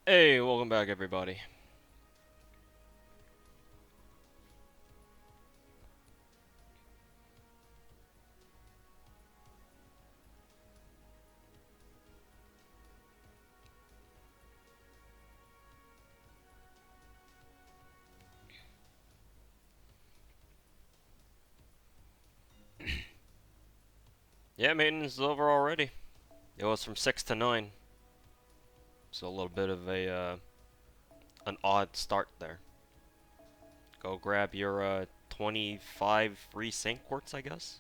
Hey, welcome back, everybody. Yeah, maintenance is over already. It was from 6 to 9, so a little bit of an odd start there. Go grab your 25 free Saint Quartz, I guess.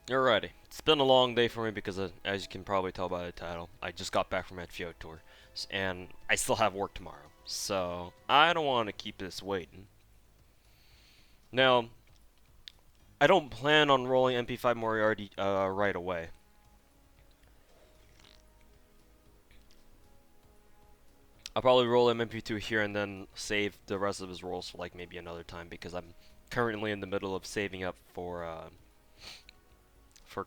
Alrighty. It's been a long day for me because, as you can probably tell by the title, I just got back from FGO tour, and I still have work tomorrow. So, I don't want to keep this waiting. Now, I don't plan on rolling MP5 Moriarty right away. I'll probably roll him MP2 here and then save the rest of his rolls for like maybe another time because I'm currently in the middle of saving up for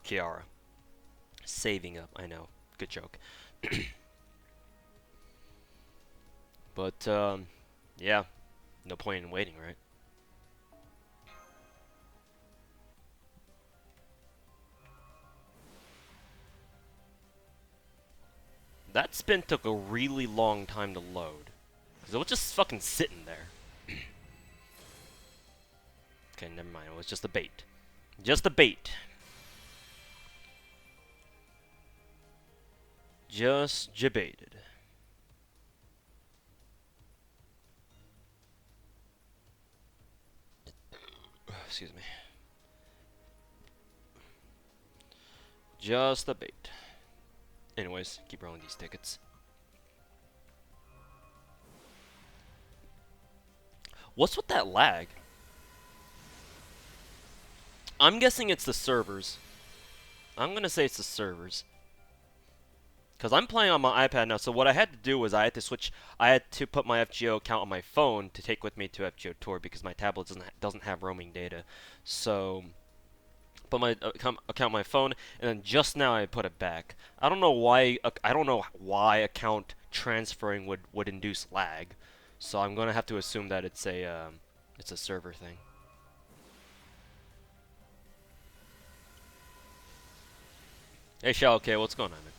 Kiara. Saving up, I know. Good joke. But yeah, no point in waiting, right? That spin took a really long time to load. Cause it was just fucking sitting there. Okay, never mind. It was just a bait. Just a bait. Just jebaited. Excuse me. Just a bait. Anyways, keep rolling these tickets. What's with that lag? I'm guessing it's the servers. I'm gonna say it's the servers. Because I'm playing on my iPad now, so what I had to do was I had to put my FGO account on my phone to take with me to FGO Tour because my tablet doesn't have roaming data. So, put my account on my phone, and then just now I put it back. I don't know why account transferring would induce lag. So I'm gonna have to assume that it's a server thing. Hey, Shao, okay, what's going on, man?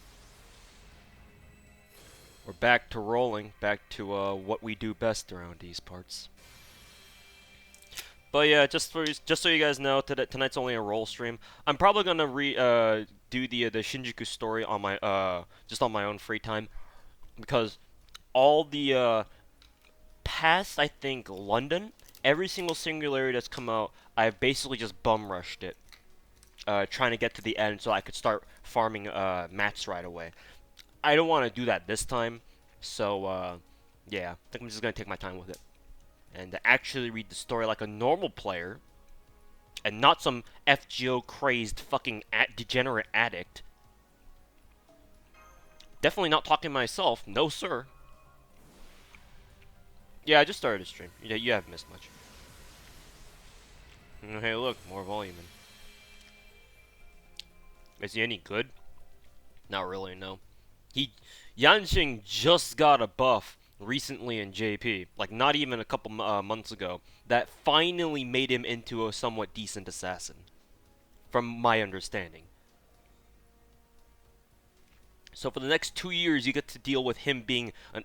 We're back to rolling, back to what we do best around these parts. But yeah, just so you guys know, tonight's only a roll stream. I'm probably gonna do the Shinjuku story on my just on my own free time because all the past I think London, every single singularity that's come out, I've basically just bum rushed it, trying to get to the end so I could start farming mats right away. I don't want to do that this time, so yeah, I think I'm just gonna take my time with it and actually read the story like a normal player and not some FGO crazed fucking degenerate addict. Definitely not talking to myself, no sir. Yeah, I just started a stream. You haven't missed much. Hey, look, more volume. Is he any good? Not really, no. He Yanxing just got a buff recently in JP, like not even a couple months ago, that finally made him into a somewhat decent assassin, from my understanding. So for the next 2 years, you get to deal with him being a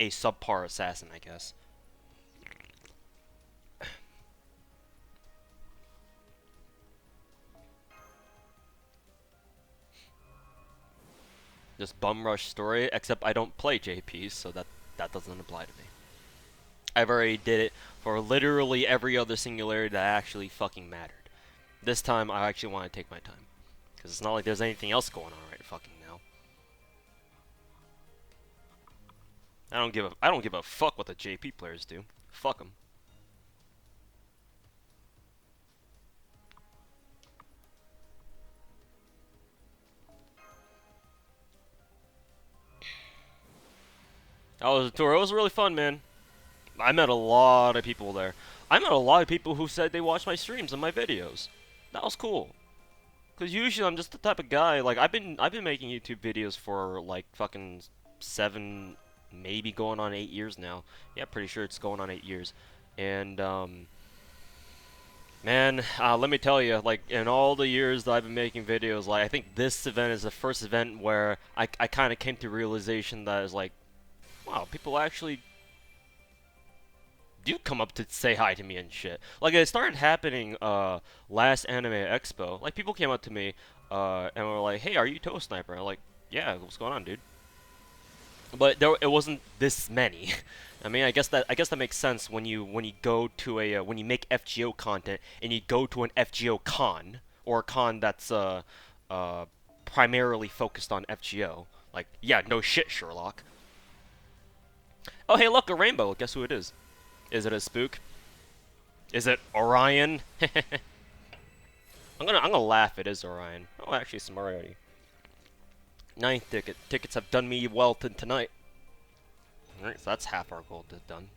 subpar assassin, I guess. Just bum rush story, except I don't play JPs, so that doesn't apply to me. I've already did it for literally every other singularity that actually fucking mattered. This time, I actually want to take my time. Because it's not like there's anything else going on right fucking now. I don't give a fuck what the JP players do. Fuck them. That was a tour. It was really fun, man. I met a lot of people there. I met a lot of people who said they watched my streams and my videos. That was cool. Cause usually I'm just the type of guy like I've been making YouTube videos for like fucking 7, maybe going on 8 years now. Yeah, pretty sure it's going on 8 years. And man, let me tell you, like in all the years that I've been making videos, like I think this event is the first event where I kind of came to realization that is like, wow, people actually do come up to say hi to me and shit. Like it started happening last Anime Expo. Like people came up to me and were like, "Hey, are you Toe Sniper?" And I'm like, "Yeah, what's going on, dude?" But it wasn't this many. I mean, I guess that makes sense when you go to a when you make FGO content and you go to an FGO con or a con that's primarily focused on FGO. Like, yeah, no shit, Sherlock. Oh, hey, look, a rainbow. Guess who it is? Is it a spook? Is it Orion? I'm gonna laugh. It is Orion. Oh, actually, some already. Ninth ticket. Tickets have done me well tonight. Alright, so that's half our goal done.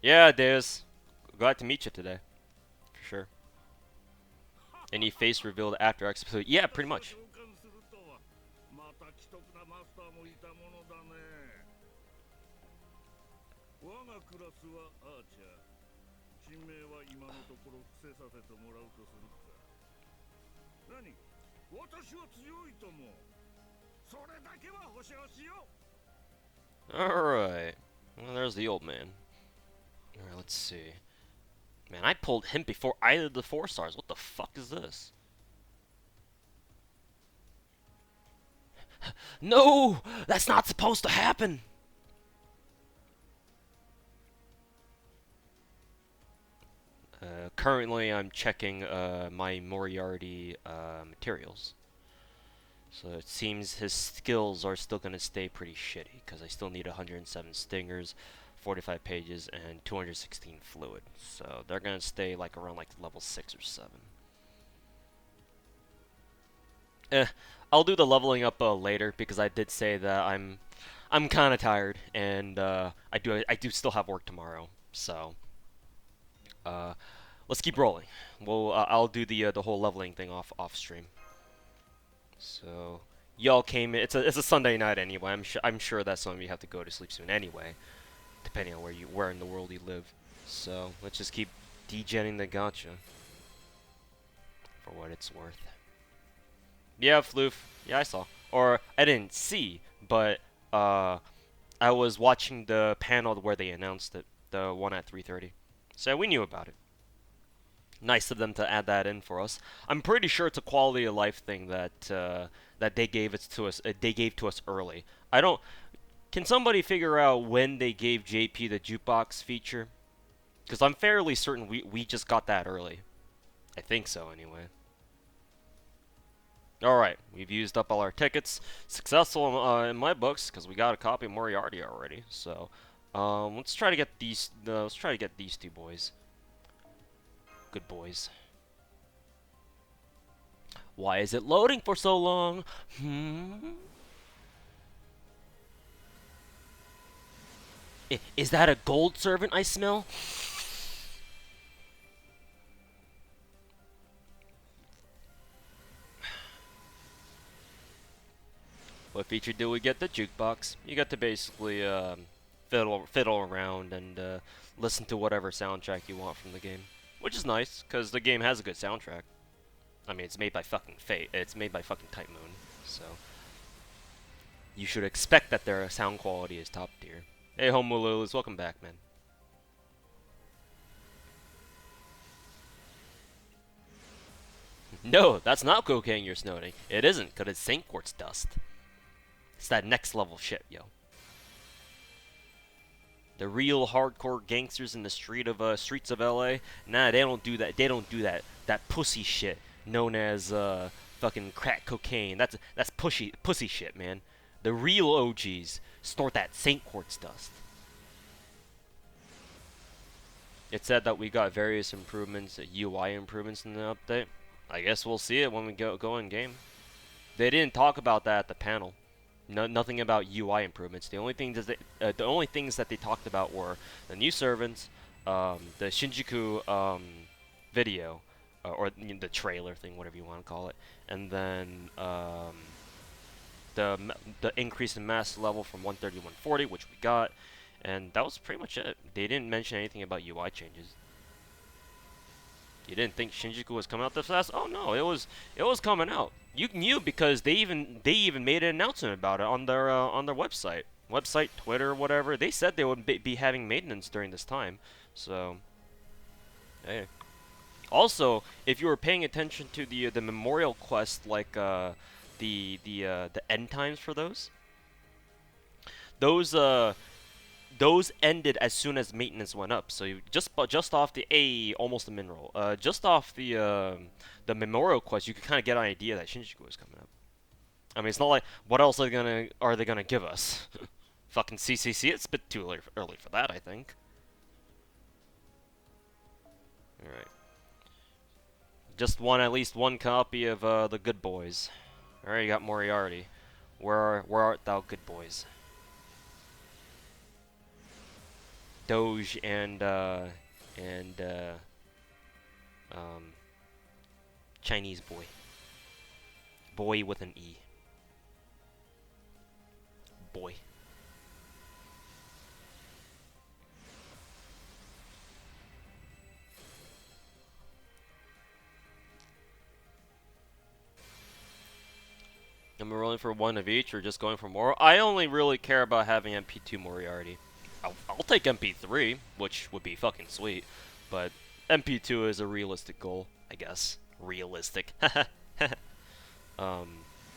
Yeah, Deus. Glad to meet you today. For sure. Any face revealed after episode? Yeah, pretty much. Alright. Well, there's the old man. Alright, let's see. Man, I pulled him before either of the 4 stars. What the fuck is this? No! That's not supposed to happen! Currently, I'm checking my Moriarty materials. So it seems his skills are still going to stay pretty shitty, because I still need 107 stingers, 45 pages, and 216 fluid. So they're going to stay like around like level 6 or 7. I'll do the leveling up later, because I did say that I'm kind of tired, and I do still have work tomorrow. So uh, let's keep rolling. I'll do the whole leveling thing off stream. So y'all came in. It's a Sunday night anyway. I'm sure that some of you have to go to sleep soon anyway, depending on where in the world you live. So let's just keep degenning the gacha for what it's worth. Yeah, Floof. Yeah, I saw. Or I didn't see, but I was watching the panel where they announced it, the one at 3:30. So we knew about it. Nice of them to add that in for us. I'm pretty sure it's a quality of life thing that they gave it to us. They gave to us early. I don't. Can somebody figure out when they gave JP the jukebox feature? Because I'm fairly certain we just got that early. I think so anyway. Alright, we've used up all our tickets. Successful in my books, because we got a copy of Moriarty already. So, let's try to get these. Let's try to get these 2 boys. Good boys. Why is it loading for so long? Is that a gold servant I smell? What feature do we get? The jukebox. You get to basically fiddle around and listen to whatever soundtrack you want from the game, which is nice because the game has a good soundtrack. I mean, it's made by fucking Fate. It's made by fucking Type Moon. So you should expect that their sound quality is top tier. Hey, Homolulus, welcome back, man. No, that's not cocaine you're snorting. It isn't, because it's Saint Quartz dust. It's that next level shit, yo. The real hardcore gangsters in the streets of LA, nah, they don't do that. They don't do that pussy shit known as fucking crack cocaine. That's pussy shit, man. The real OGs snort that Saint Quartz dust. It said that we got various improvements, UI improvements in the update. I guess we'll see it when we go in game. They didn't talk about that at the panel. No, nothing about UI improvements. The only things that they talked about were the new servants, the Shinjuku video, or the trailer thing, whatever you want to call it, and then the increase in mass level from 130 to 140, which we got, and that was pretty much it. They didn't mention anything about UI changes. You didn't think Shinjuku was coming out this fast? Oh no, it was coming out. You knew because they even made an announcement about it on their website, Twitter, whatever. They said they would be having maintenance during this time. So, hey. Also, if you were paying attention to the memorial quest, like the end times for those those ended as soon as maintenance went up. So you just off the almost a mineral. Just off the memorial quest, you could kind of get an idea that Shinjuku was coming up. I mean, it's not like what else are they gonna give us? Fucking CCC. It's a bit too early for that, I think. All right. Just at least one copy of the Good Boys. All right, you got Moriarty. Where art thou, Good Boys? Doge and Chinese boy. Boy with an E. Boy. Am I rolling for one of each or just going for more? I only really care about having MP2 Moriarty. I'll take MP3, which would be fucking sweet, but MP2 is a realistic goal, I guess. Realistic. But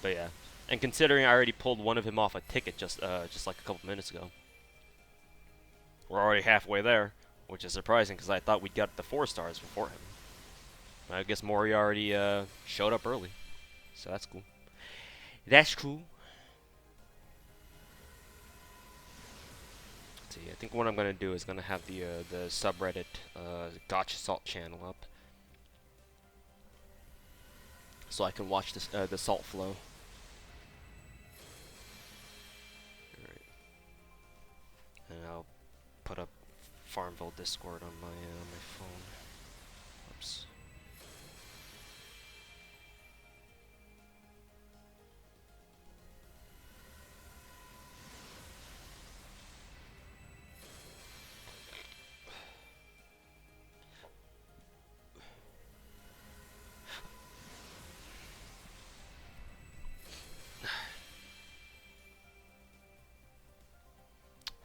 yeah. And considering I already pulled one of him off a ticket just like a couple minutes ago. We're already halfway there, which is surprising because I thought we'd get the 4 stars before him. I guess Moriarty showed up early, so that's cool. That's cool. Let's see, I think what I'm gonna do is gonna have the subreddit Gacha Salt channel up, so I can watch this the salt flow. Alright. And I'll put up Farmville Discord on my phone. Oops.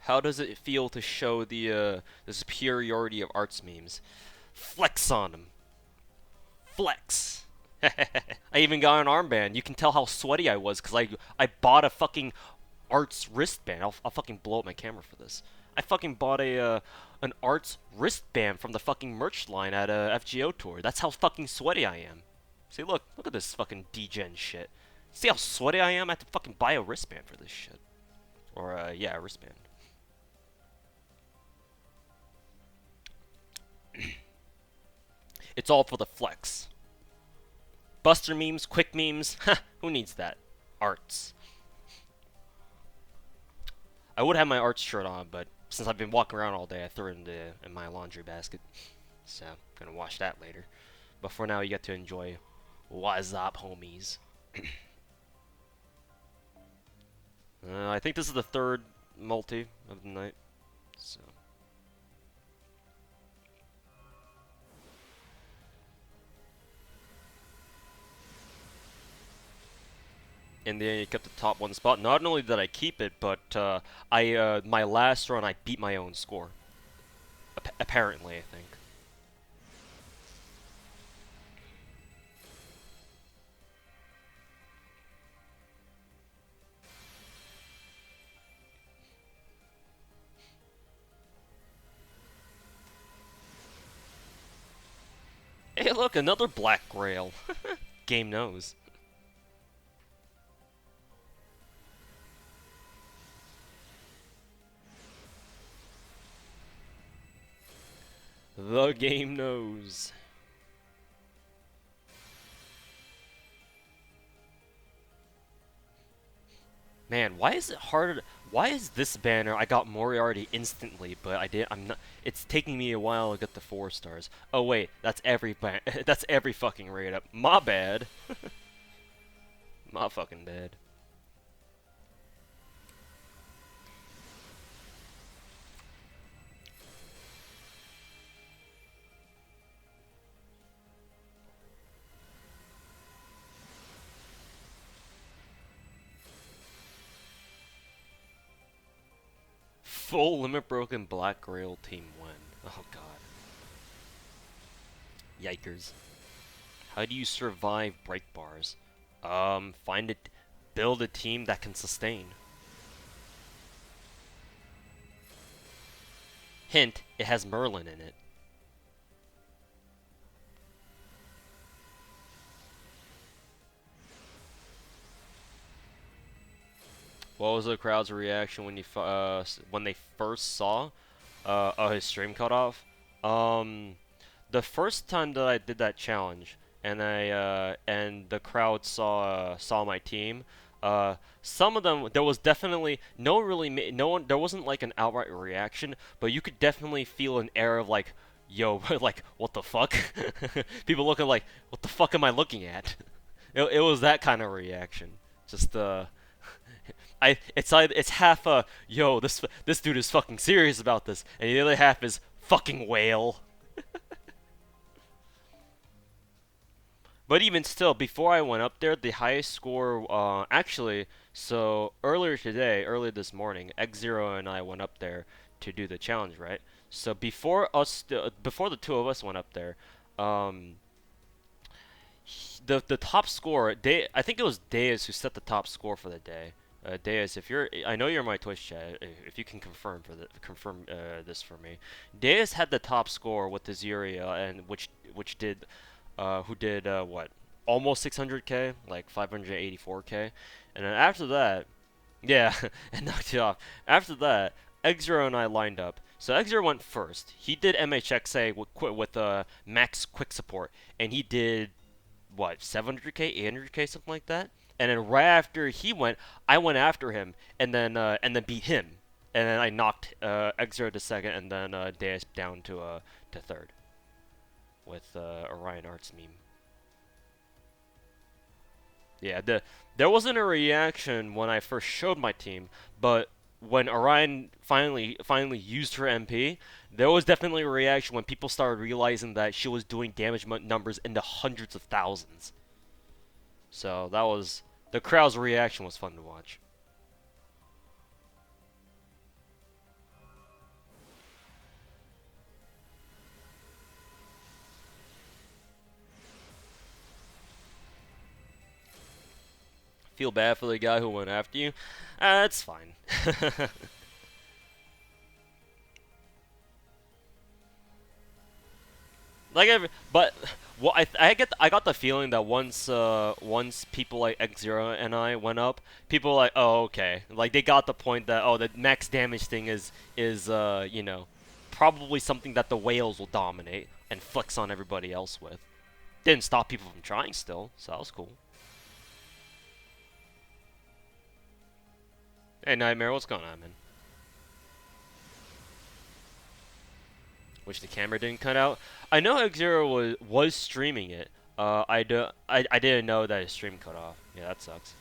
How does it feel to show the superiority of arts memes? Flex on them. Flex. I even got an armband. You can tell how sweaty I was because I bought a fucking arts wristband. I'll fucking blow up my camera for this. I fucking bought an arts wristband from the fucking merch line at a FGO tour. That's how fucking sweaty I am. See, look at this fucking degen shit. See how sweaty I am? I have to fucking buy a wristband for this shit. Or yeah, a wristband. It's all for the flex. Buster memes, quick memes, who needs that? Arts. I would have my arts shirt on, but since I've been walking around all day, I threw it in my laundry basket. So, I'm gonna wash that later. But for now, you get to enjoy What's Up, homies. I think this is the third multi of the night. So. In the end, you kept the top one spot. Not only did I keep it, but my last run, I beat my own score. Apparently, I think. Hey, look, another Black Grail. Game knows. The game knows. Man, why is it harder? Why is this banner? I got Moriarty instantly, but I did. I'm not. It's taking me a while to get the 4 stars. Oh wait, that's every that's every fucking raid up. My bad. My fucking bad. Full limit broken Black Grail team win. Oh god. Yikers. How do you survive break bars? Find it. Build a team that can sustain. Hint, it has Merlin in it. What was the crowd's reaction when they first saw his stream cut off? The first time that I did that challenge, and and the crowd saw my team. Some of them there was definitely no one there wasn't like an outright reaction, but you could definitely feel an air of like, yo, like what the fuck? People looking like, what the fuck am I looking at? It was that kind of reaction. Just it's half yo, this dude is fucking serious about this, and the other half is fucking whale. But even still, before I went up there, the highest score, actually, so earlier this morning, X0 and I went up there to do the challenge, right? So before the two of us went up there, um, the top score, I think it was Deus who set the top score for the day. Deus, I know you're in my Twitch chat. If you can confirm this for me, Deus had the top score with the Zuria, and which did who did what, almost 600k, like 584k, and then after that, yeah, and knocked you off. After that, X0 and I lined up. So X0 went first. He did MHXA with max quick support, and he did what, 700k, 800k, something like that. And then right after he went, I went after him, and then beat him, and then I knocked X0 to second, and then Deus down to third with Orion Arts meme. Yeah, there wasn't a reaction when I first showed my team, but when Orion finally used her MP, there was definitely a reaction when people started realizing that she was doing damage numbers in the hundreds of thousands. So that was the crowd's reaction was fun to watch. Feel bad for the guy who went after you. It's fine. But well, I got the feeling that once people like X0 and I went up, people were like, oh, okay, like they got the point that, oh, the max damage thing is you know, probably something that the whales will dominate and flex on everybody else with. Didn't stop people from trying still, so that was cool. Hey Nightmare, what's going on, man? Which the camera didn't cut out. I know X0 was streaming it. I didn't know that his stream cut off. Yeah, that sucks.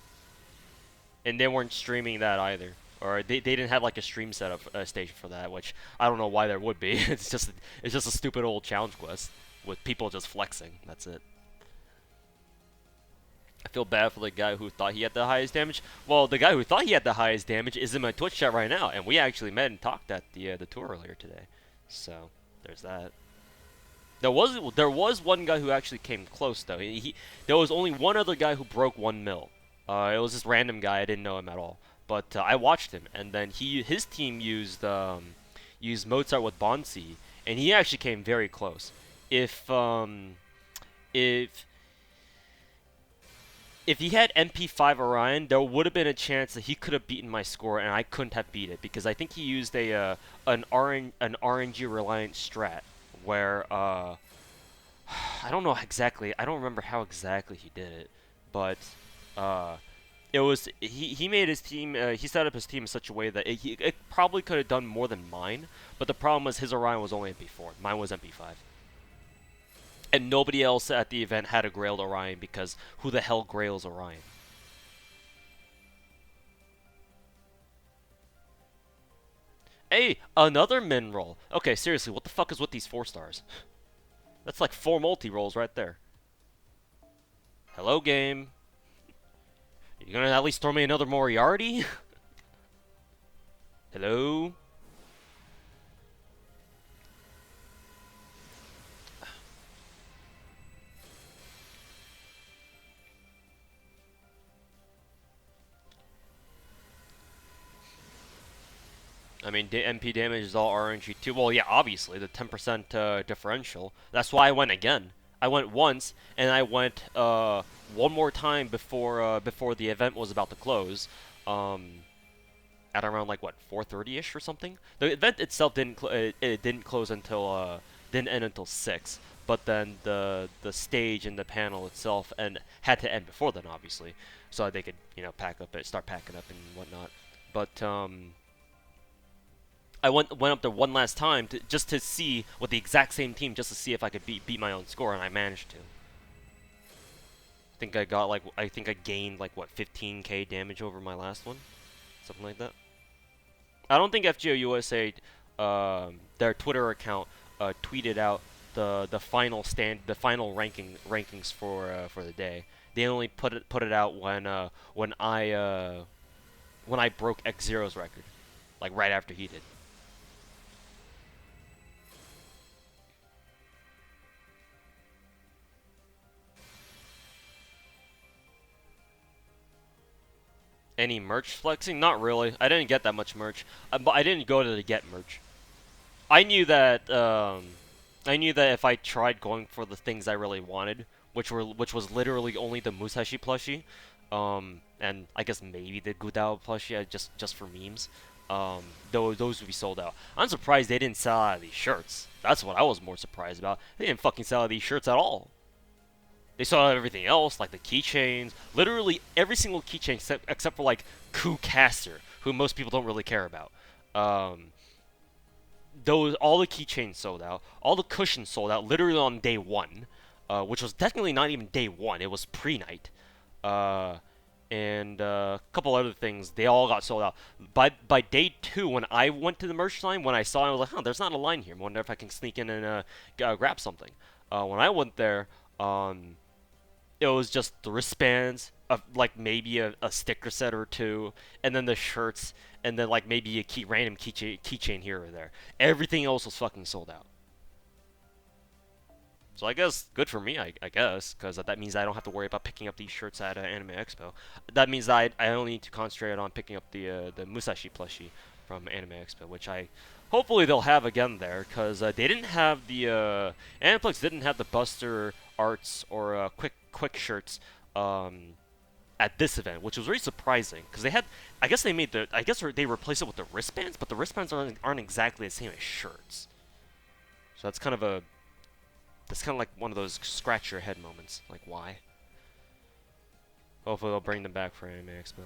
And they weren't streaming that either, or they didn't have like a stream setup station for that, which I don't know why there would be. It's just a stupid old challenge quest with people just flexing. That's it. I feel bad for the guy who thought he had the highest damage. Well, the guy who thought he had the highest damage is in my Twitch chat right now, and we actually met and talked at the tour earlier today. So there's that. There was one guy who actually came close though. There was only one other guy who broke 1 mil. It was this random guy. I didn't know him at all, but I watched him, and then his team used Mozart with Bonsi, and he actually came very close. If um, if if he had MP5 Orion, there would have been a chance that he could have beaten my score, and I couldn't have beat it because I think he used an RNG reliant strat where I don't know exactly. I don't remember how exactly he did it, but uh, he made his team. He set up his team in such a way that it probably could have done more than mine. But the problem was his Orion was only MP4. Mine was MP5. And nobody else at the event had a Grailed Orion because who the hell grails Orion? Hey, another min roll. Okay, seriously, what the fuck is with these 4 stars? That's like 4 multi rolls right there. Hello, game. You gonna at least throw me another Moriarty? Hello? I mean, MP damage is all RNG too. Well, yeah, obviously the 10% differential. That's why I went again. I went once, and I went one more time before the event was about to close. At around like what 4:30ish or something. The event itself it didn't close until didn't end until 6. But then the stage and the panel itself and had to end before then, obviously, so that they could start packing up and whatnot. But I went up there one last time just to see with the exact same team, just to see if I could beat my own score, and I managed to. I think I gained like what 15k damage over my last one, something like that. I don't think FGO USA, their Twitter account, tweeted out the final rankings for the day. They only put it out when I broke X Zero's record, like right after he did. Any merch flexing? Not really. I didn't get that much merch. But I didn't go to get merch. I knew that I knew that if I tried going for the things I really wanted, which was literally only the Musashi plushie, and I guess maybe the Gudao plushie, just for memes, those would be sold out. I'm surprised they didn't sell out of these shirts. That's what I was more surprised about. They didn't fucking sell out of these shirts at all. They saw everything else, like the keychains, literally every single keychain except for like Ku Caster, who most people don't really care about. Um, all the keychains sold out, all the cushions sold out, literally on day one, which was technically not even day one; it was pre-night. Uh, and a couple other things, they all got sold out. By day two, when I went to the merch line, when I saw it, I was like, "Huh, there's not a line here. I wonder if I can sneak in and grab something." When I went there, it was just the wristbands, of like maybe a sticker set or two, and then the shirts, and then like maybe a random keychain here or there. Everything else was fucking sold out. So I guess good for me, I guess, because that means I don't have to worry about picking up these shirts at Anime Expo. That means I only need to concentrate on picking up the Musashi plushie from Anime Expo, which I hopefully they'll have again there, because they didn't have Aniplex didn't have the Buster arts or quick shirts at this event, which was really surprising because they had. I guess they replaced it with the wristbands, but the wristbands aren't exactly the same as shirts. So that's kind of like one of those scratch your head moments. Like, why? Hopefully they'll bring them back for Anime Expo.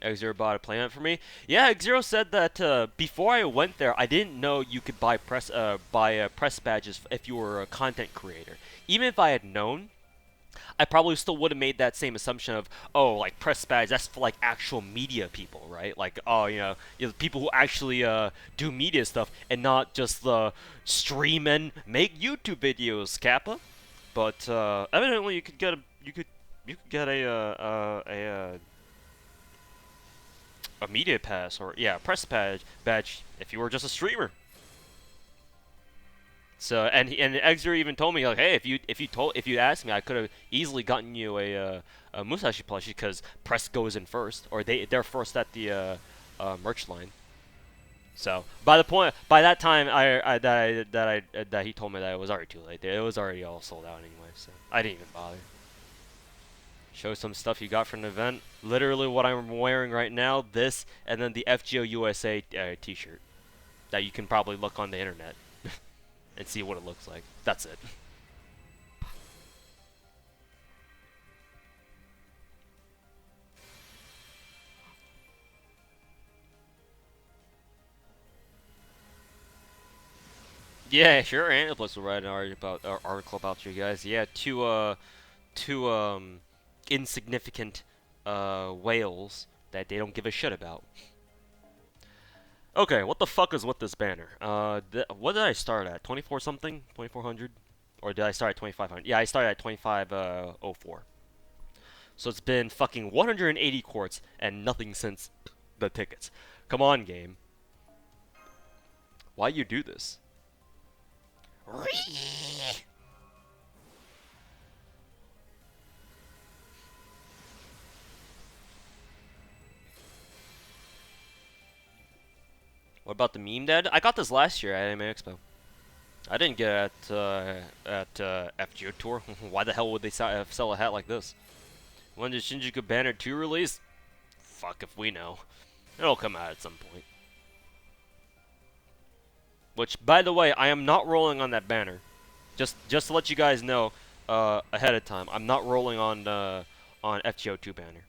X0 bought a playmat for me. Yeah, X0 said that before I went there, I didn't know you could buy press badges if you were a content creator. Even if I had known, I probably still would have made that same assumption of, oh, like press badge, that's for like actual media people, right? Like, oh, people who actually do media stuff and not just stream and make YouTube videos, Kappa. But evidently, you could get a media pass or yeah, press badge if you were just a streamer. So and Exer even told me like, hey, if you asked me, I could have easily gotten you a Musashi plushie because press goes in first, or they're first at the merch line. So by that time, that he told me that it was already too late. It was already all sold out anyway, so I didn't even bother. Show some stuff you got from the event. Literally what I'm wearing right now, this, and then the FGO USA t-shirt that you can probably look on the internet and see what it looks like. That's it. Yeah, sure. Aniplex will write an article about you guys. Yeah, two insignificant whales that they don't give a shit about. Okay, what the fuck is with this banner? What did I start at? 24 something? 2400? Or did I start at 2500? Yeah, I started at 2504. So it's been fucking 180 quarts and nothing since the tickets. Come on, game. Why you do this? What about the meme dead? I got this last year at Anime Expo. I didn't get it at FGO Tour. Why the hell would they sell a hat like this? When did Shinjuku Banner 2 release? Fuck if we know. It'll come out at some point. Which, by the way, I am not rolling on that banner. Just to let you guys know ahead of time, I'm not rolling on FGO 2 banner.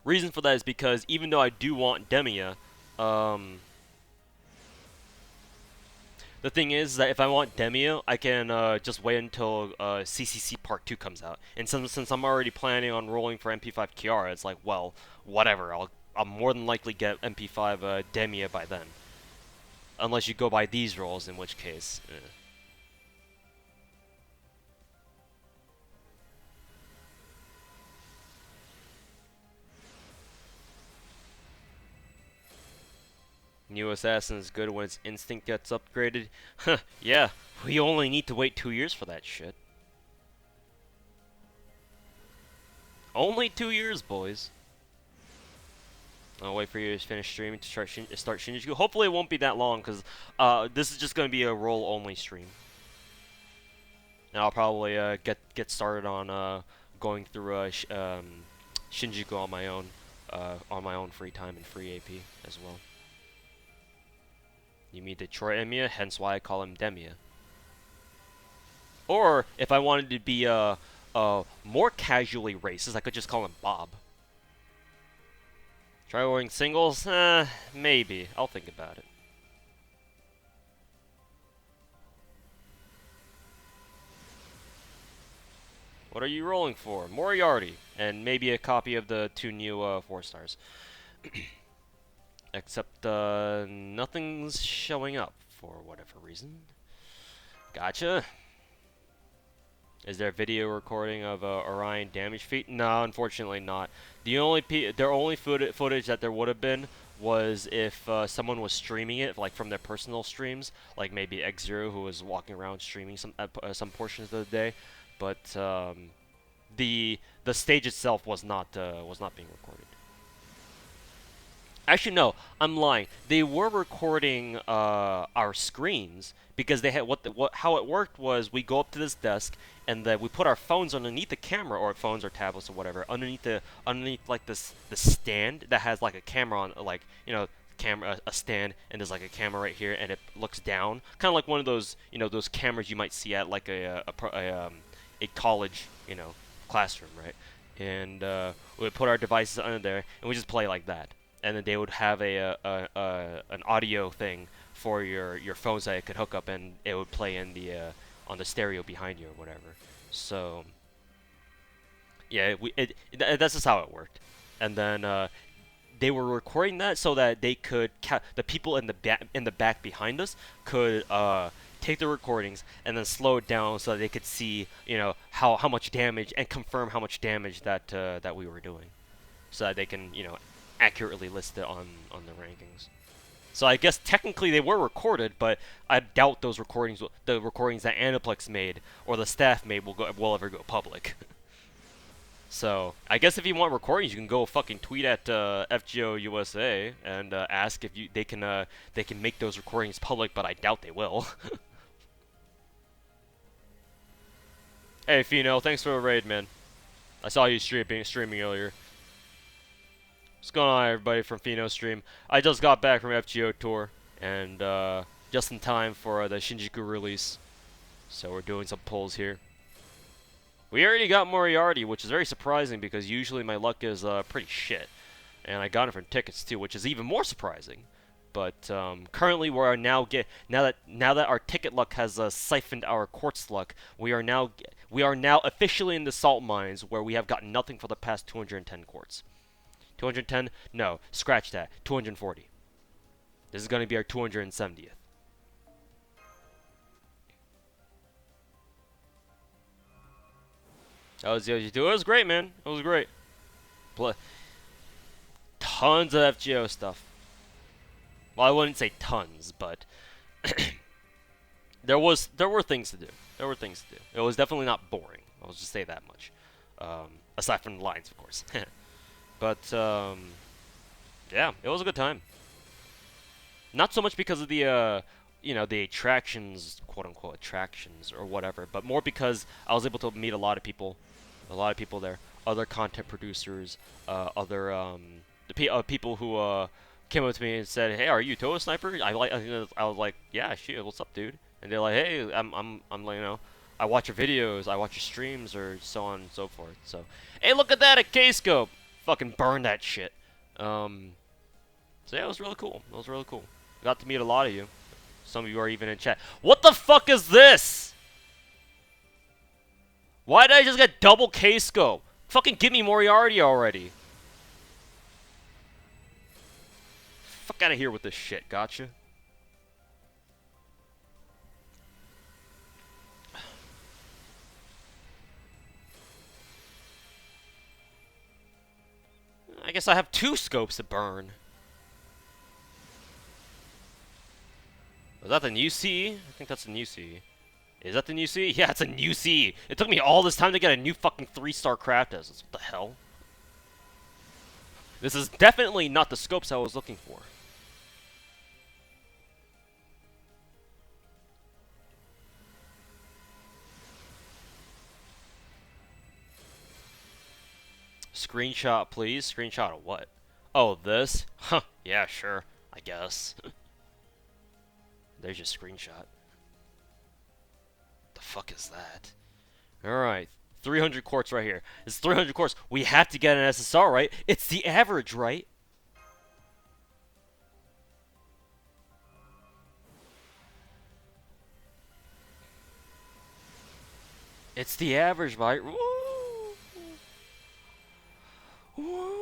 Reason for that is because even though I do want Demia, um, the thing is that if I want Demia, I can just wait until CCC Part 2 comes out. And since I'm already planning on rolling for MP5 Kiara, it's like, well, whatever. I'll more than likely get MP5 Demia by then. Unless you go by these rolls, in which case... New Assassin is good when its instinct gets upgraded. Huh, yeah, we only need to wait 2 years for that shit. Only 2 years, boys. I'll wait for you to finish streaming to start Shinjuku. Hopefully it won't be that long, because this is just going to be a roll-only stream. And I'll probably get started on going through Shinjuku on my own free time and free AP as well. You mean Detroit Emia, hence why I call him Demia. Or if I wanted to be more casually racist, I could just call him Bob. Try wearing singles? Maybe. I'll think about it. What are you rolling for? Moriarty, and maybe a copy of the 2 new 4-stars. Except nothing's showing up for whatever reason. Gotcha. Is there video recording of Orion damage feat? No, unfortunately not. Their only footage that there would have been was if someone was streaming it, like from their personal streams, like maybe X0 who was walking around streaming some portions of the day. But the stage itself was not being recorded. Actually, no, I'm lying. They were recording our screens because they had how it worked was we go up to this desk and then we put our phones underneath the camera, or phones or tablets or whatever, underneath like the stand that has like a camera on, like, a stand, and there's like a camera right here and it looks down, kind of like one of those those cameras you might see at like a college classroom, right? And we would put our devices under there and we just play like that. And then they would have an audio thing for your phones that it could hook up, and it would play in the on the stereo behind you or whatever. So Yeah, that's just how it worked. And then they were recording that so that they could the people in the back behind us could take the recordings and then slow it down so that they could see, you know, how much damage and confirm how much damage that we were doing, so that they can, you know, accurately list it on the rankings. So I guess technically they were recorded, but I doubt those recordings, the recordings that Aniplex made or the staff made, will ever go public. So I guess if you want recordings, you can go fucking tweet at FGO USA and ask if they can make those recordings public, but I doubt they will. Hey Fino, thanks for the raid, man. I saw you streaming earlier. What's going on, everybody from Fino stream? I just got back from FGO tour and just in time for the Shinjuku release, so we're doing some polls here. We already got Moriarty, which is very surprising because usually my luck is pretty shit. And I got it from tickets too, which is even more surprising. But currently, now that our ticket luck has siphoned our quartz luck, we are now officially in the salt mines where we have gotten nothing for the past 210 quartz. 210? No, scratch that. 240. This is going to be our 270th. It was great, man. It was great. Tons of FGO stuff. Well, I wouldn't say tons, but there were things to do. There were things to do. It was definitely not boring. I'll just say that much. Aside from the lines, of course. But yeah, it was a good time. Not so much because of the you know, the attractions, quote unquote attractions or whatever, but more because I was able to meet a lot of people there, other content producers, other people who came up to me and said, "Hey, are you Toa Sniper?" I was like, "Yeah, shit, what's up, dude?" And they're like, "Hey, I'm like, you know, I watch your videos, I watch your streams, or so on and so forth." So, hey, look at that, a K-scope! Fucking burn that shit. So yeah, it was really cool. It was really cool. I got to meet a lot of you. Some of you are even in chat. What the fuck is this? Why did I just get double K-scope? Fucking give me Moriarty already. Fuck out of here with this shit, gotcha. I guess I have 2 scopes to burn. Is that the new CE? I think that's the new CE. Is that the new CE? Yeah, it's a new CE. It took me all this time to get a new fucking 3-star craft essence. What the hell? This is definitely not the scopes I was looking for. Screenshot, please. Screenshot of what? Oh, this? Huh. Yeah, sure. I guess. There's your screenshot. The fuck is that? Alright. 300 quartz right here. It's 300 quartz. We have to get an SSR, right? It's the average, right? It's the average, right? Woo! Woo!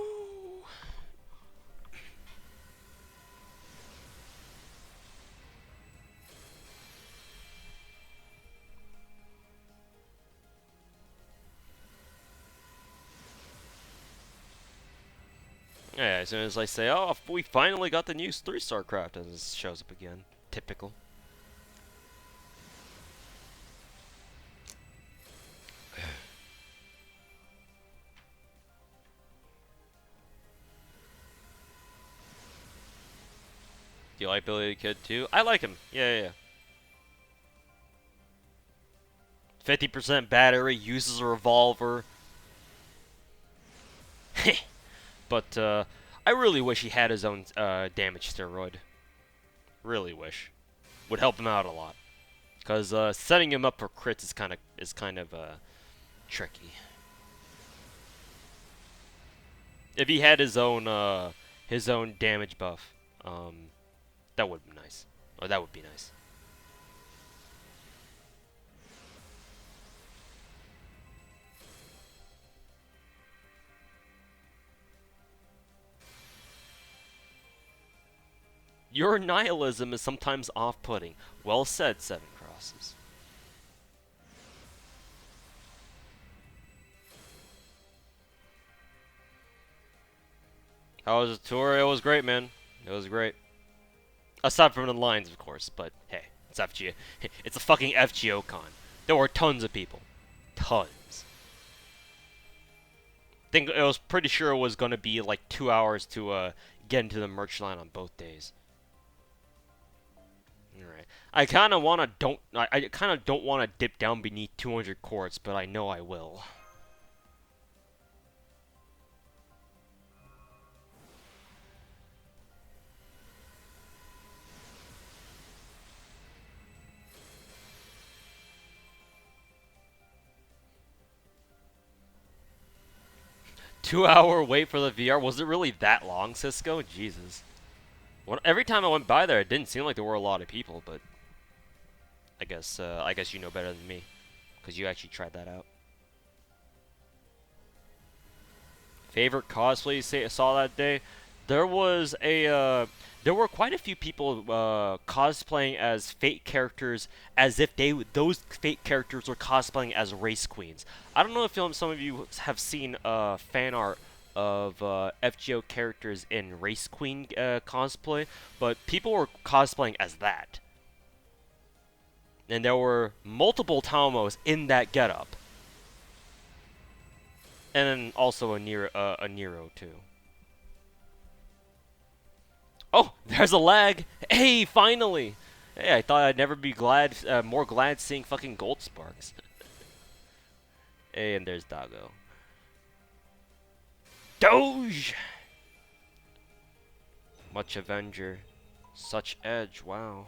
Yeah, as soon as I say, oh, we finally got the new 3-star craft, and it shows up again. Typical. Do you like Billy the Kid too? I like him. Yeah. 50% battery, uses a revolver. But I really wish he had his own damage steroid. Really wish. Would help him out a lot. Because setting him up for crits is kind of tricky. If he had his own damage buff, that would be nice. Or that would be nice. Your nihilism is sometimes off-putting. Well said, Seven Crosses. How was the tour? It was great, man. It was great. Aside from the lines, of course, but hey, it's FGO. It's a fucking FGO con. There were tons of people. Tons. Think I was pretty sure it was gonna be like 2 hours to get into the merch line on both days. Alright. I kinda don't wanna dip down beneath 200 quartz, but I know I will. 2 hour wait for the VR? Was it really that long, Cisco? Jesus. Every time I went by there, it didn't seem like there were a lot of people, but I guess you know better than me, because you actually tried that out. Favorite cosplay you saw that day? There was there were quite a few people cosplaying as fake characters, as if those fake characters were cosplaying as race queens. I don't know if some of you have seen fan art of FGO characters in race queen cosplay, but people were cosplaying as that, and there were multiple Talmos in that getup, and then also a Nero too. Oh, there's a lag. Hey, finally. Hey, I thought I'd never be more glad seeing fucking gold sparks. Hey, and there's Dago. Doge! Much Avenger. Such edge, wow.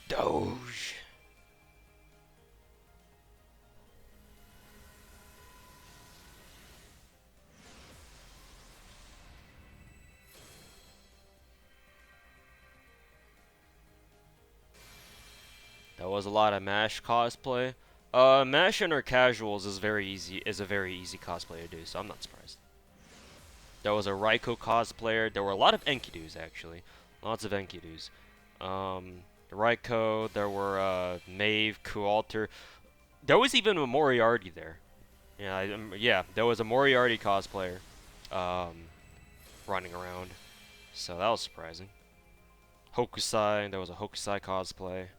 Doge. That was a lot of MASH cosplay. MASH Inner Casuals is a very easy cosplay to do, so I'm not surprised. There was a Raiko cosplayer. There were a lot of Enkidus, actually. Lots of Enkidus. Raiko, there were Maeve, Kualter. There was even a Moriarty there. Yeah, yeah, there was a Moriarty cosplayer running around. So that was surprising. Hokusai, there was a Hokusai cosplay.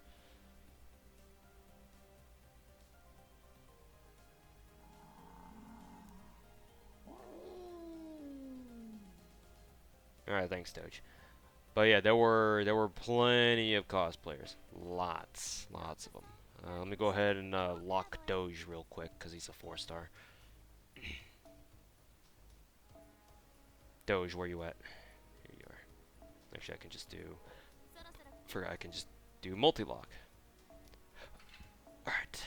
Alright, thanks, Doge. But yeah, there were plenty of cosplayers. Lots of them. Let me go ahead and lock Doge real quick, because he's a 4-star. Doge, where you at? Here you are. Actually, I can just do... Forgot I can just do multi-lock. Alright.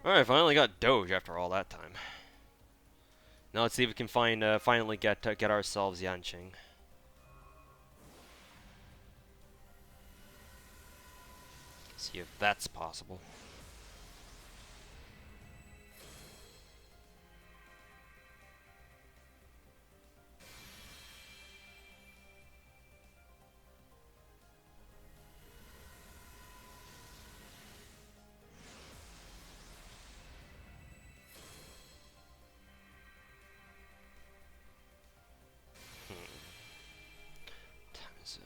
Alright, finally got Doge after all that time. Now let's see if we can finally get ourselves Yanqing. See if that's possible. Time is it?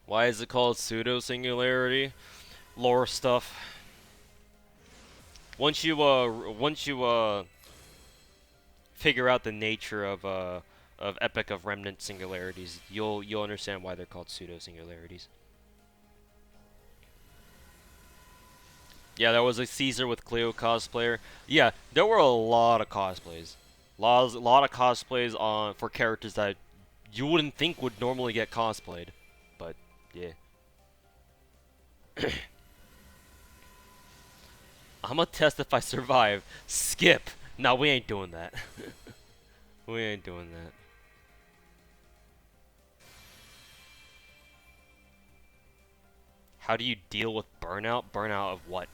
Why is it called pseudo-singularity? Lore stuff. Once you figure out the nature of Epic of Remnant singularities, you'll understand why they're called pseudo singularities. Yeah, there was a Caesar with Cleo cosplayer. Yeah, there were a lot of cosplays. Lot of cosplays on for characters that you wouldn't think would normally get cosplayed. But yeah. I'ma test if I survive. Skip. No, we ain't doing that. We ain't doing that. How do you deal with burnout? Burnout of what?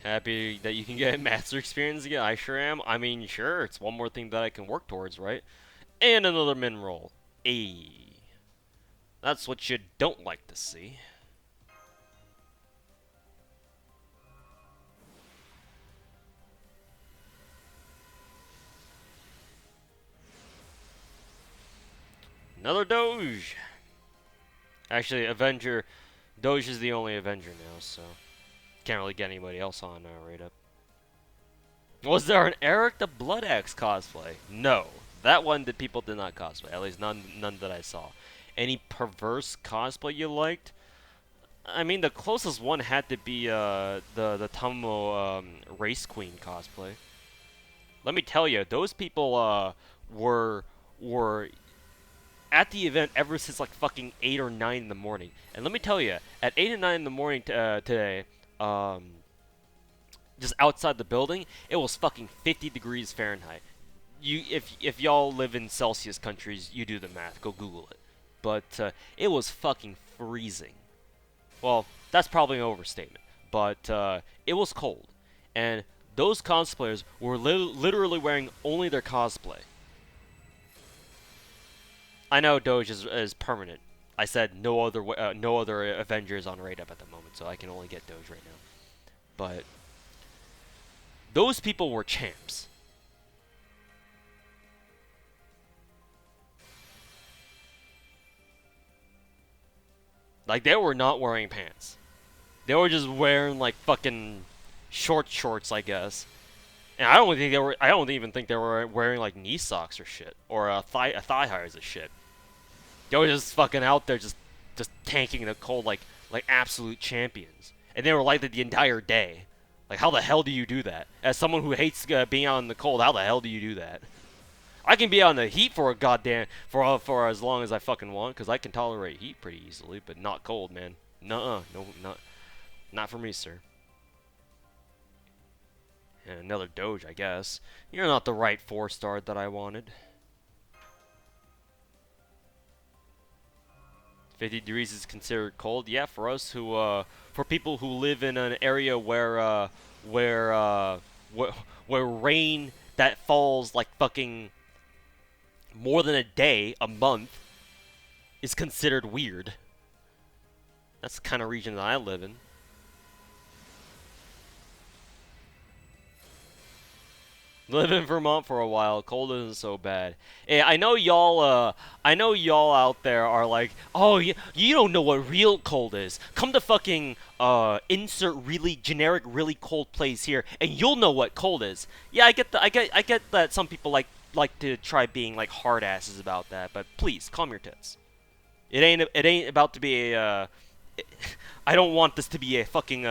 Happy that you can get master experience again? I sure am. I mean, sure, it's one more thing that I can work towards, right? And another min roll. Ayy. That's what you don't like to see. Another Doge. Actually, Avenger. Doge is the only Avenger now, so can't really get anybody else on right up. Was there an Eric the Blood Axe cosplay? No. That one that people did not cosplay. At least none that I saw. Any perverse cosplay you liked? I mean, the closest one had to be the Tomo Race Queen cosplay. Let me tell you, those people were at the event ever since like fucking 8 or 9 in the morning. And let me tell you, at 8 or 9 in the morning today, just outside the building, it was fucking 50 degrees Fahrenheit. If y'all live in Celsius countries, you do the math. Go Google it. But it was fucking freezing. Well, that's probably an overstatement. But it was cold, and those cosplayers were literally wearing only their cosplay. I know Doge is permanent. I said no other Avengers on raid up at the moment, so I can only get Doge right now. But those people were champs. Like, they were not wearing pants. They were just wearing like fucking shorts, I guess. And I don't even think they were wearing like knee socks or shit, or thigh highs or shit. They were just fucking out there, just tanking the cold like absolute champions. And they were like that the entire day. Like, how the hell do you do that? As someone who hates being out in the cold, how the hell do you do that? I can be out in the heat for a goddamn for as long as I fucking want, because I can tolerate heat pretty easily, but not cold, man. Nuh-uh, no, not for me, sir. And another Doge, I guess. You're not the right 4-star that I wanted. 50 degrees is considered cold. Yeah, for us who, for people who live in an area where rain that falls like fucking more than a day, a month, is considered weird. That's the kind of region that I live in. Live in Vermont for a while. Cold isn't so bad. Hey, I know y'all. I know y'all out there are like, oh, you don't know what real cold is. Come to fucking insert really generic, really cold place here, and you'll know what cold is. Yeah, I get that some people like to try being like hard asses about that, but please calm your tits. It ain't about to be a. I don't want this to be a fucking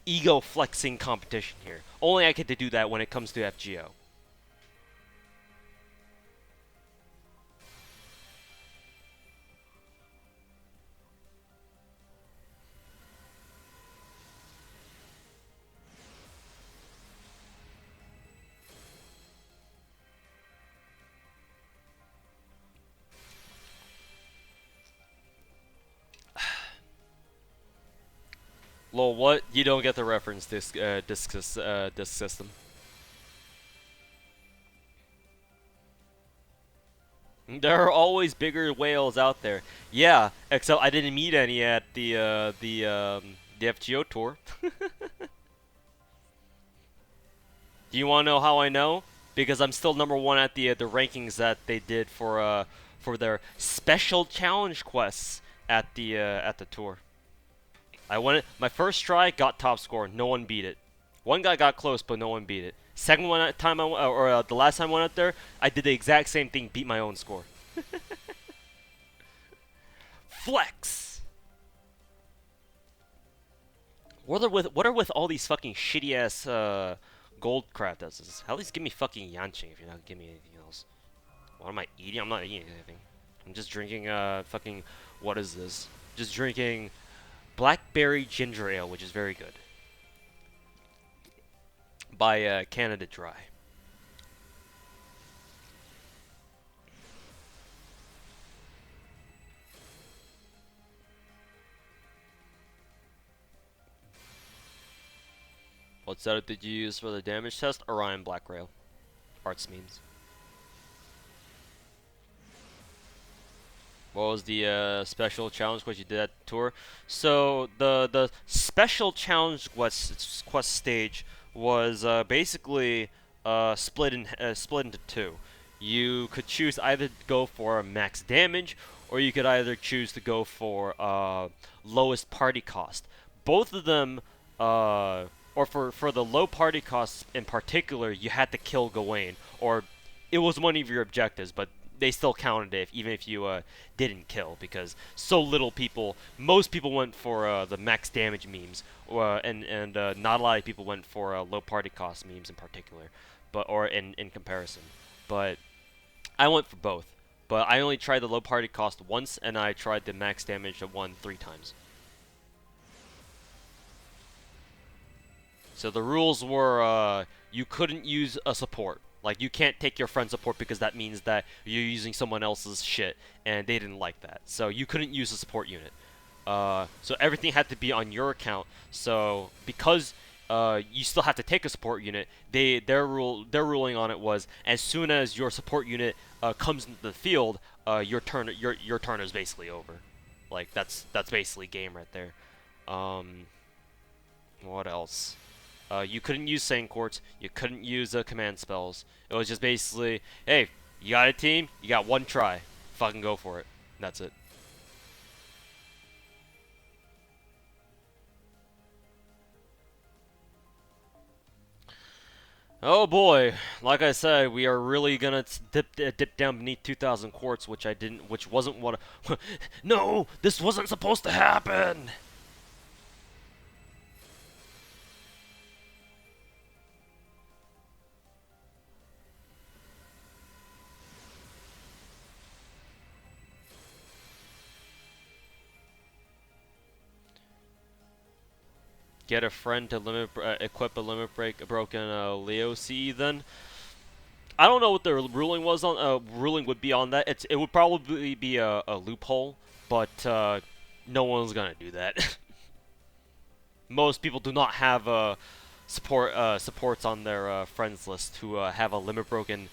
ego flexing competition here. Only I get to do that when it comes to FGO. Lol, what? You don't get the reference disc system. There are always bigger whales out there. Yeah, except I didn't meet any at the FGO tour. Do you want to know how I know? Because I'm still #1 at the rankings that they did for their special challenge quests at the tour. I won it. My first try got top score. No one beat it. One guy got close, but no one beat it. Second one time the last time I went out there, I did the exact same thing, beat my own score. Flex. What are with all these fucking shitty ass gold crap does this? At least give me fucking yanching if you're not giving me anything else. What am I eating? I'm not eating anything. I'm just drinking fucking what is this? Just drinking blackberry ginger ale, which is very good. By Canada Dry. What setup did you use for the damage test? Orion Black Rail. Arts memes. What was the special challenge quest you did at the tour? So the special challenge quest stage was basically split into two. You could choose either to go for max damage, or you could either choose to go for lowest party cost. Both of them, or for the low party costs in particular, you had to kill Gawain, or it was one of your objectives, but they still counted it even if you didn't kill, because so little people, most people went for the max damage memes, and not a lot of people went for low party cost memes in particular, or in comparison. But I went for both. But I only tried the low party cost once, and I tried the max damage one 3 times. So the rules were you couldn't use a support. Like, you can't take your friend's support because that means that you're using someone else's shit, and they didn't like that. So you couldn't use a support unit. So everything had to be on your account. So because you still have to take a support unit, their ruling on it was as soon as your support unit comes into the field, your turn is basically over. Like, that's basically game right there. Um, what else? You couldn't use Sane Quartz. You couldn't use command spells. It was just basically, hey, you got a team, you got one try. Fucking go for it. That's it. Oh boy, like I said, we are really gonna dip down beneath 2,000 quartz, which wasn't what. No, this wasn't supposed to happen. Get a friend to equip a limit break a broken Leo C. Then I don't know what the ruling would be on that. It would probably be a loophole, but no one's gonna do that. Most people do not have supports on their friends list who have a limit broken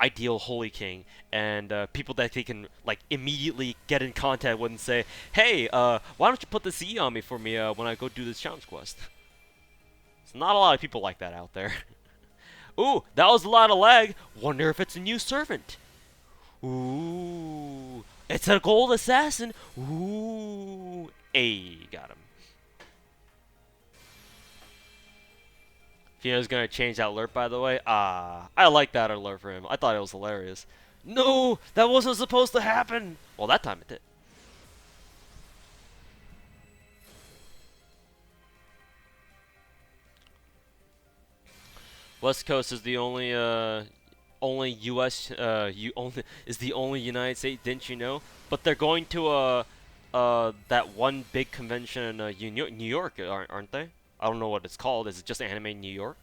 ideal Holy King, and people that they can like immediately get in contact with and say, "Hey, why don't you put this E on me for me when I go do this challenge quest?" There's not a lot of people like that out there. Ooh, that was a lot of lag. Wonder if it's a new servant. Ooh, it's a gold assassin. Ooh, hey, got him. Fiona's gonna change that alert, by the way. Ah, I like that alert for him. I thought it was hilarious. No, that wasn't supposed to happen. Well, that time it did. West Coast is the only U.S. Only is the only United States. Didn't you know? But they're going to that one big convention in New York, aren't they? I don't know what it's called. Is it just Anime New York?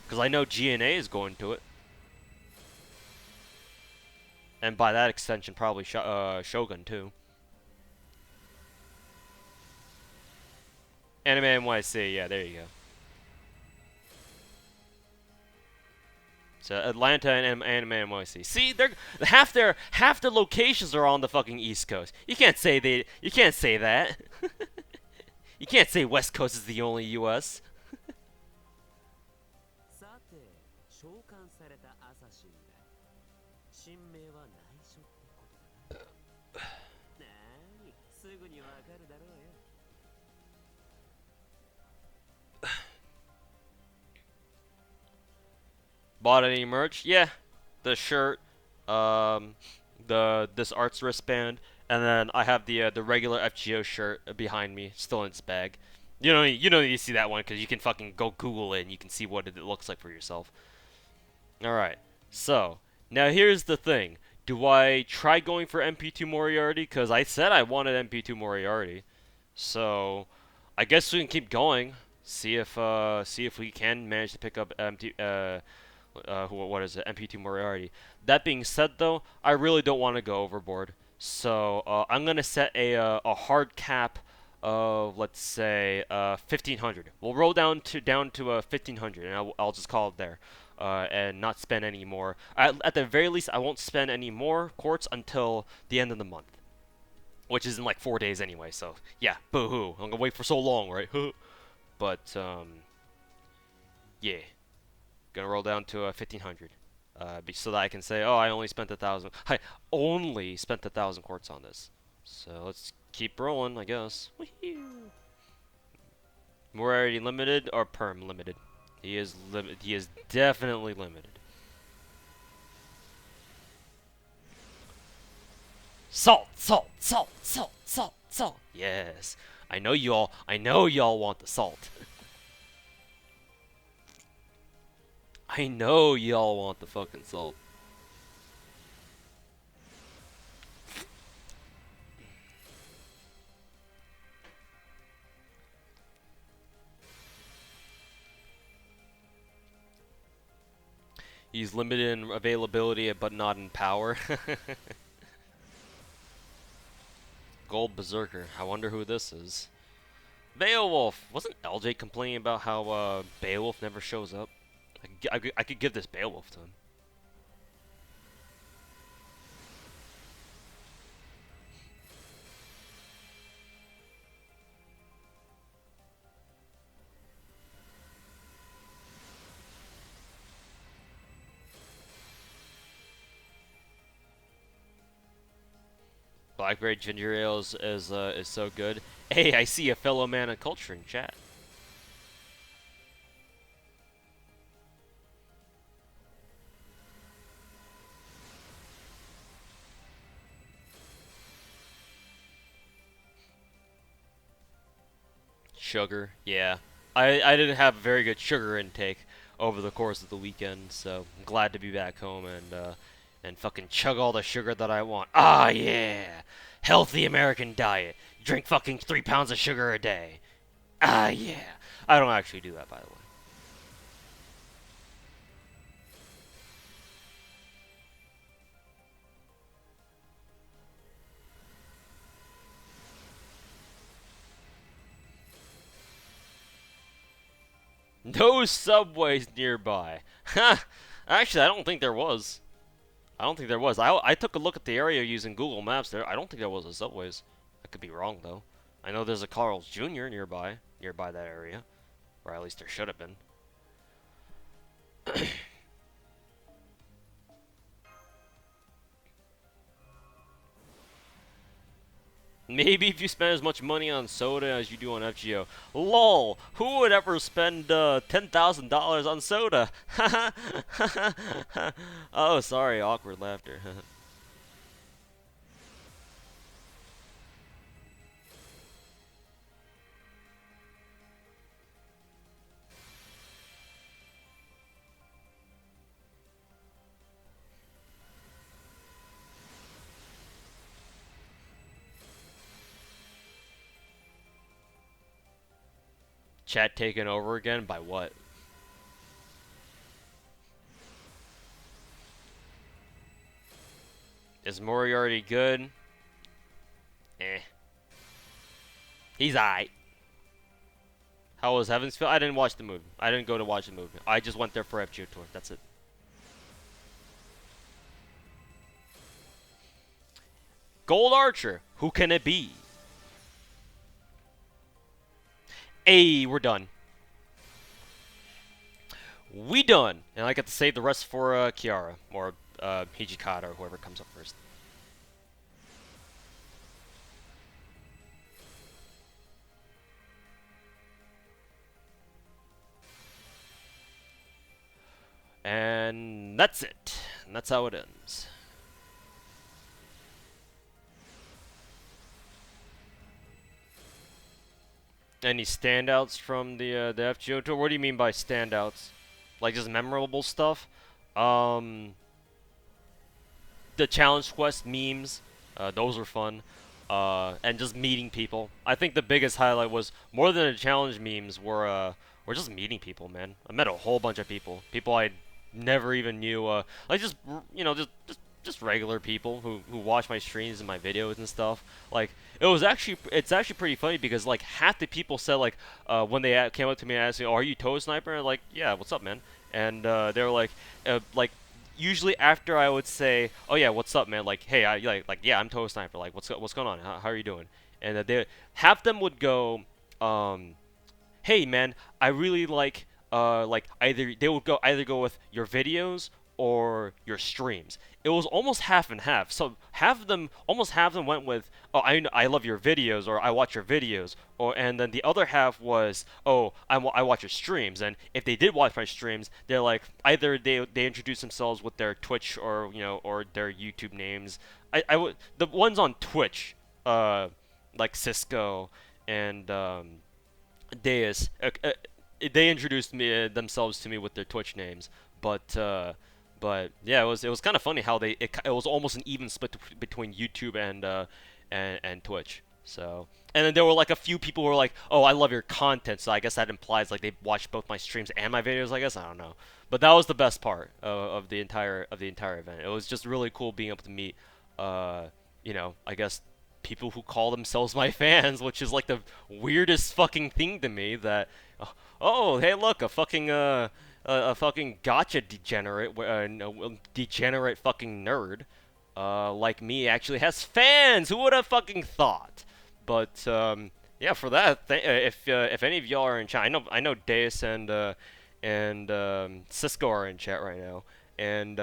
Because I know GNA is going to it, and by that extension, probably Shogun too. Anime NYC, yeah, there you go. So Atlanta and Anime NYC. See, they're half their locations are on the fucking East Coast. You can't say that. You can't say West Coast is the only U.S. Bought any merch? Yeah, the shirt, um, this arts wristband, and then I have the regular FGO shirt behind me, still in its bag. You see that one because you can fucking go Google it and you can see what it looks like for yourself. All right, so now here's the thing: do I try going for MP2 Moriarty? Because I said I wanted MP2 Moriarty, so I guess we can keep going. See if we can manage to pick up what is it, MP2 Moriarty. That being said, though, I really don't want to go overboard, so I'm gonna set a hard cap of, let's say, 1500. We'll roll down to 1500, and I'll just call it there, and not spend any more. At the very least, I won't spend any more quartz until the end of the month, which is in like 4 days anyway. So yeah, boo-hoo. I'm gonna wait for so long, right? But yeah. Gonna roll down to 1500, so that I can say, oh, I only spent 1,000. I only spent 1,000 quartz on this. So let's keep rolling, I guess. Woohoo! Moriarty limited or perm limited? He is limited. He is definitely limited. Salt, salt, salt, salt, salt, salt. Yes, I know you all. I know y'all want the salt. I know y'all want the fucking salt. He's limited in availability, but not in power. Gold Berserker. I wonder who this is. Beowulf. Wasn't LJ complaining about how Beowulf never shows up? I could give this Beowulf to him. Blackberry ginger ale is so good. Hey, I see a fellow man of culture in chat. Sugar, yeah. I didn't have a very good sugar intake over the course of the weekend, so I'm glad to be back home and fucking chug all the sugar that I want. Ah, yeah! Healthy American diet. Drink fucking 3 pounds of sugar a day. Ah, yeah. I don't actually do that, by the way. No subways nearby. Ha! Actually, I don't think there was. I don't think there was. I took a look at the area using Google Maps there. I don't think there was a subways. I could be wrong, though. I know there's a Carl's Jr. nearby that area. Or at least there should have been. Maybe if you spend as much money on soda as you do on FGO. LOL! Who would ever spend $10,000 on soda? Oh, sorry, awkward laughter. Chat taken over again by what? Is Moriarty good? Eh. He's aight. How was Heavensfield? I didn't watch the movie. I didn't go to watch the movie. I just went there for FGO tour. That's it. Gold Archer. Who can it be? Hey, we're done. We done. And I get to save the rest for Kiara. Or Hijikata or whoever comes up first. And that's it. And that's how it ends. Any standouts from the FGO tour? What do you mean by standouts? Like just memorable stuff? Um, the challenge quest memes, those were fun. And just meeting people. I think the biggest highlight was more than the challenge memes were just meeting people, man. I met a whole bunch of people, people I never even knew. Like just just regular people who watch my streams and my videos and stuff. Like it's actually pretty funny because like half the people said like when they came up to me and asked me, "Oh, are you Toe Sniper?" And like, "Yeah, what's up, man?" And they were like usually after I would say, "Oh yeah, what's up, man?" Like, "Hey, I like yeah, I'm Toe Sniper. Like, what's going on? How are you doing?" And they half them would go, "Hey, man, I really like either they would go either go with your videos or your streams." It was almost half and half. So almost half of them went with, "Oh, I love your videos," or "I watch your videos," or and then the other half was, "Oh, I watch your streams." And if they did watch my streams, they're like either they introduce themselves with their Twitch or or their YouTube names. I would the ones on Twitch, like Cisco and Deus, they introduced themselves to me with their Twitch names, but yeah, it was kind of funny how it was almost an even split between YouTube and Twitch. So and then there were like a few people who were like, "Oh, I love your content," so I guess that implies like they watched both my streams and my videos. I guess I don't know, but that was the best part of the entire event. It was just really cool being able to meet, uh, I guess people who call themselves my fans, which is like the weirdest fucking thing to me. That, oh, hey, look, a fucking gacha degenerate, degenerate fucking nerd, like me actually has fans. Who would have fucking thought? But yeah, for that, if any of y'all are in chat, I know Deus and Cisco are in chat right now, and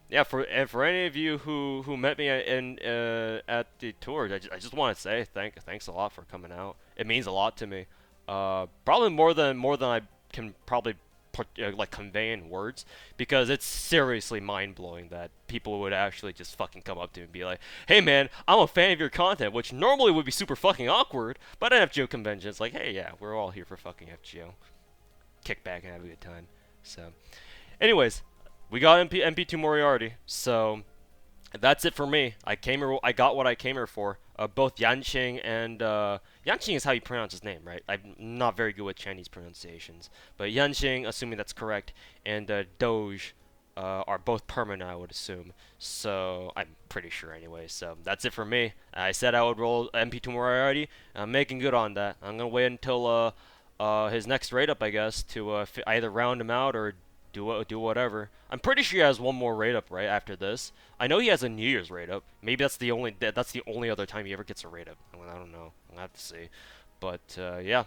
yeah, for any of you who met me at the tour, I just want to say thanks a lot for coming out. It means a lot to me. Probably more than I can probably put like convey in words, because it's seriously mind blowing that people would actually just fucking come up to me and be like, "Hey man, I'm a fan of your content," which normally would be super fucking awkward, but at FGO convention it's like, "Hey, yeah, we're all here for fucking FGO, kick back and have a good time." So, anyways, we got MP2 Moriarty, so that's it for me. I got what I came here for. Both Yanqing and Yanqing is how you pronounce his name, right? I'm not very good with Chinese pronunciations, but Yanqing, assuming that's correct, and Doge are both permanent, I would assume. So I'm pretty sure anyway. So that's it for me. I said I would roll MP2 Moriarty. I'm making good on that. I'm gonna wait until his next raid up, I guess, to either round him out or do whatever. I'm pretty sure he has one more raid up right after this. I know he has a New Year's raid up. Maybe that's the only other time he ever gets a raid up. I don't know. I'll have to see. But yeah,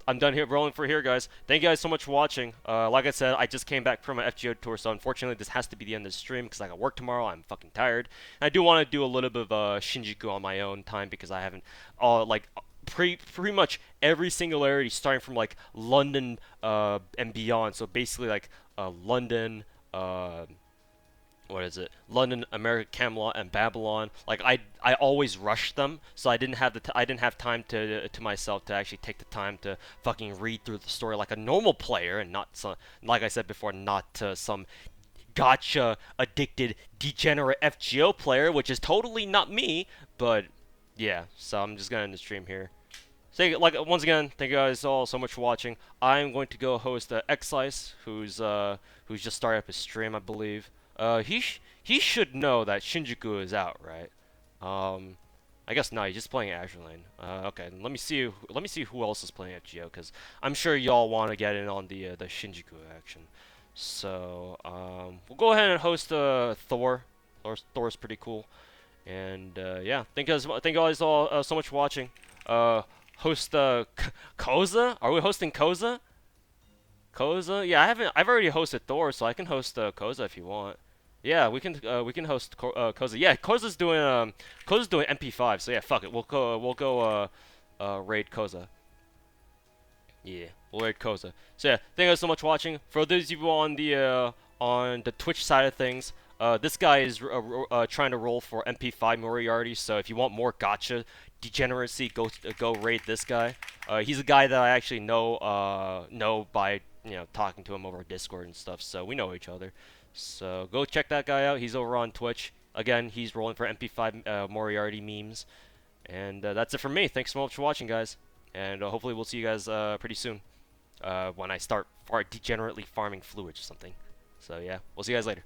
I'm done here rolling for here, guys. Thank you guys so much for watching. Like I said, I just came back from an FGO tour, so unfortunately this has to be the end of the stream because I got work tomorrow. I'm fucking tired. And I do want to do a little bit of Shinjuku on my own time because I haven't like pretty much every singularity starting from like London and beyond. So basically like London, what is it? London, America, Camelot, and Babylon. Like I always rushed them, so I didn't have time to myself to actually take the time to fucking read through the story like a normal player, and not some, like I said before, not some gotcha addicted degenerate FGO player, which is totally not me. But yeah, so I'm just gonna end the stream here. So, like, once again, thank you guys all so much for watching. I'm going to go host Xlice, who's just started up his stream, I believe. He should know that Shinjuku is out, right? I guess not. He's just playing Azure Lane. Okay, let me see who else is playing FGO, because I'm sure y'all want to get in on the Shinjuku action. So we'll go ahead and host Thor. Thor's pretty cool. And yeah, thank you guys all so much for watching. Host Koza? Are we hosting Koza? Koza? Yeah, I've already hosted Thor, so I can host Koza if you want. Yeah, we can host Koza. Yeah, Koza's doing MP5. So yeah, fuck it. We'll go raid Koza. Yeah, we'll raid Koza. So yeah, thank you guys so much for watching. For those of you On the Twitch side of things, this guy is trying to roll for MP5 Moriarty. So if you want more gacha degeneracy, go raid this guy. He's a guy that I actually know by talking to him over Discord and stuff. So we know each other. So go check that guy out. He's over on Twitch. Again, he's rolling for MP5 Moriarty memes. And that's it from me. Thanks so much for watching, guys. And hopefully we'll see you guys pretty soon when I start degenerately farming fluids or something. So yeah, we'll see you guys later.